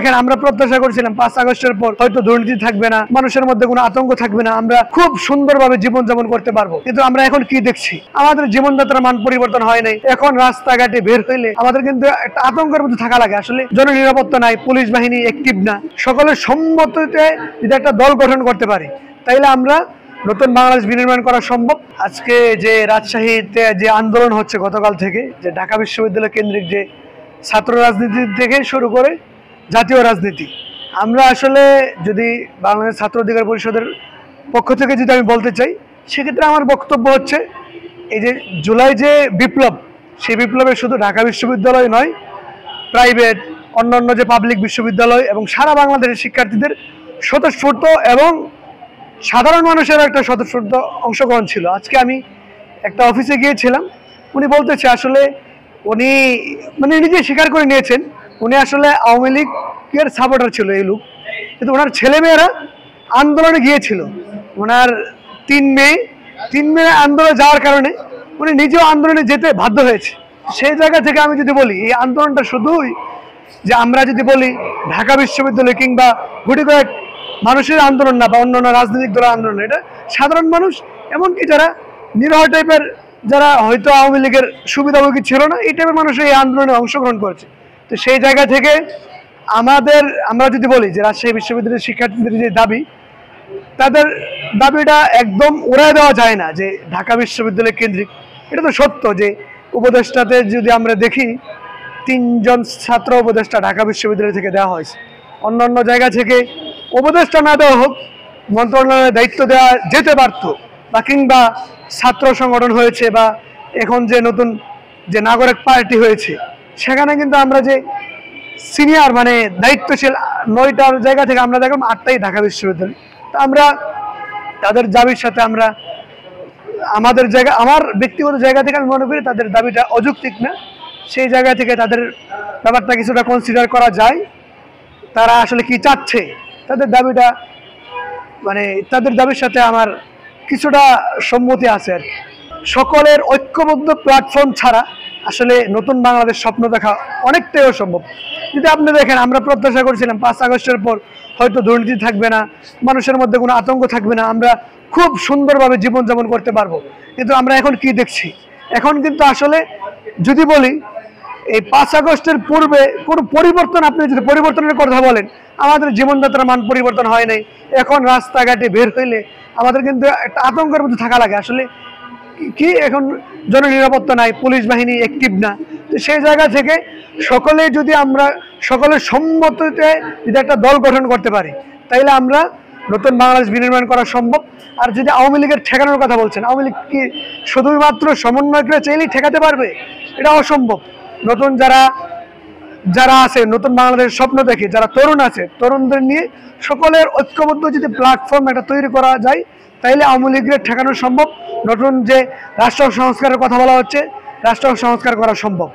দেখেন আমরা প্রত্যাশা করেছিলাম 5 আগস্টের পর হয়তো দুর্নীতি থাকবে না, মানুষের মধ্যে কোনো আতঙ্ক থাকবে না, আমরা খুব সুন্দরভাবে জীবনযাপন করতে পারবো। কিন্তু আমরা এখন কি দেখছি, আমাদের জীবনযাত্রার মান পরিবর্তন হয় নাই। এখন রাস্তাঘাটে বের হইলে আমাদের কিন্তু একটা আতঙ্কের মধ্যে থাকা লাগে। আসলে জননিরাপত্তা নাই, পুলিশ বাহিনী অ্যাক্টিভ না। সকলের সম্মতিতে যদি একটা দল গঠন করতে পারে তাইলে আমরা নতুন বাংলাদেশ বিনির্মাণ করা সম্ভব। আজকে যে রাজশাহীতে যে আন্দোলন হচ্ছে গতকাল থেকে, যে ঢাকা বিশ্ববিদ্যালয় কেন্দ্রিক যে ছাত্র রাজনীতি থেকে শুরু করে জাতীয় রাজনীতি, আমরা আসলে যদি বাংলাদেশ ছাত্র অধিকার পরিষদের পক্ষ থেকে যদি আমি বলতে চাই, সেক্ষেত্রে আমার বক্তব্য হচ্ছে এই যে জুলাই যে বিপ্লব, সেই বিপ্লবে শুধু ঢাকা বিশ্ববিদ্যালয় নয়, প্রাইভেট অন্যান্য যে পাবলিক বিশ্ববিদ্যালয় এবং সারা বাংলাদেশের শিক্ষার্থীদের স্বতঃস্ফূর্ত এবং সাধারণ মানুষের একটা স্বতঃস্ফূর্ত অংশগ্রহণ ছিল। আজকে আমি একটা অফিসে গিয়েছিলাম, উনি বলতেছে আসলে উনি মানে নিজে স্বীকার করে নিয়েছেন উনি আসলে আওয়ামী লীগের সাপোর্টার ছিল এই লোক, কিন্তু ওনার ছেলেমেয়েরা আন্দোলনে গিয়েছিল। ওনার 3 মে আন্দোলনে যাওয়ার কারণে উনি নিজেও আন্দোলনে যেতে বাধ্য হয়েছে। সেই জায়গা থেকে আমি যদি বলি এই আন্দোলনটা শুধুই যে আমরা যদি বলি ঢাকা বিশ্ববিদ্যালয় কিংবা গুটি কয়েক মানুষের আন্দোলন না বা অন্যান্য রাজনৈতিক দলের আন্দোলন, এটা সাধারণ মানুষ, এমনকি যারা নিরহ টাইপের, যারা হয়তো আওয়ামী লীগের সুবিধাভোগী ছিল না, এই টাইপের মানুষ এই আন্দোলনে অংশগ্রহণ করেছে। তো সেই জায়গা থেকে আমরা যদি বলি যে রাজশাহী বিশ্ববিদ্যালয়ের শিক্ষার্থীদের যে দাবি, তাদের দাবিটা একদম উড়ায় দেওয়া যায় না যে ঢাকা বিশ্ববিদ্যালয় কেন্দ্রিক। এটা তো সত্য যে উপদেষ্টাতে যদি আমরা দেখি 3 জন ছাত্র উপদেষ্টা ঢাকা বিশ্ববিদ্যালয় থেকে দেওয়া হয়েছে। অন্যান্য জায়গা থেকে উপদেষ্টা না দেওয়া হোক, মন্ত্রণালয়ের দায়িত্ব দেওয়া যেতে পারত, বা কিংবা ছাত্র সংগঠন হয়েছে বা এখন যে নতুন যে নাগরিক পার্টি হয়েছে, সেখানে কিন্তু আমরা যে সিনিয়র মানে দায়িত্বশীল 9টার জায়গা থেকে আমরা দেখলাম 8টাই ঢাকা বিশ্ববিদ্যালয়। তো আমরা তাদের দাবির সাথে আমাদের জায়গা, আমার ব্যক্তিগত জায়গা থেকে আমি মনে করি তাদের দাবিটা অযৌক্তিক না। সেই জায়গা থেকে তাদের ব্যাপারটা কিছুটা কনসিডার করা যায়, তারা আসলে কি চাচ্ছে, তাদের দাবিটা মানে তাদের দাবির সাথে আমার কিছুটা সম্মতি আছে আর কি। সকলের ঐক্যবদ্ধ প্ল্যাটফর্ম ছাড়া আসলে নতুন বাংলাদেশ স্বপ্ন দেখা অনেকটাই অসম্ভব। যদি আপনি দেখেন আমরা প্রত্যাশা করেছিলাম 5 আগস্টের পর হয়তো দুর্নীতি থাকবে না, মানুষের মধ্যে কোনো আতঙ্ক থাকবে না, আমরা খুব সুন্দরভাবে জীবনযাপন করতে পারবো। কিন্তু আমরা এখন কি দেখছি, এখন কিন্তু আসলে যদি বলি এই 5 আগস্টের পূর্বে কোনো পরিবর্তন, আপনি যদি পরিবর্তনের কথা বলেন, আমাদের জীবনযাত্রার মান পরিবর্তন হয় নাই। এখন রাস্তাঘাটে বের হইলে আমাদের কিন্তু একটা আতঙ্কের মধ্যে থাকা লাগে। আসলে কি এখন জননিরাপত্তা নাই, পুলিশ বাহিনী অ্যাক্টিভ না। তো সেই জায়গা থেকে সকলের সম্মতিতে যদি একটা দল গঠন করতে পারি তাইলে আমরা নতুন বাংলাদেশ বিনির্মাণ করা সম্ভব। আর যদি আওয়ামী লীগের ঠেকানোর কথা বলছেন, আওয়ামী লীগ কি শুধুমাত্র সমন্বয়করা চাইলেই ঠেকাতে পারবে? এটা অসম্ভব। নতুন যারা আছে, নতুন বাংলাদেশের স্বপ্ন দেখে যারা তরুণ আছে, তরুণদের নিয়ে সকলের ঐক্যবদ্ধ যদি প্ল্যাটফর্ম একটা তৈরি করা যায় তাইলে আওয়ামী লীগের ঠেকানো সম্ভব। নতুন যে রাষ্ট্র সংস্কারের কথা বলা হচ্ছে, রাষ্ট্র সংস্কার করা সম্ভব।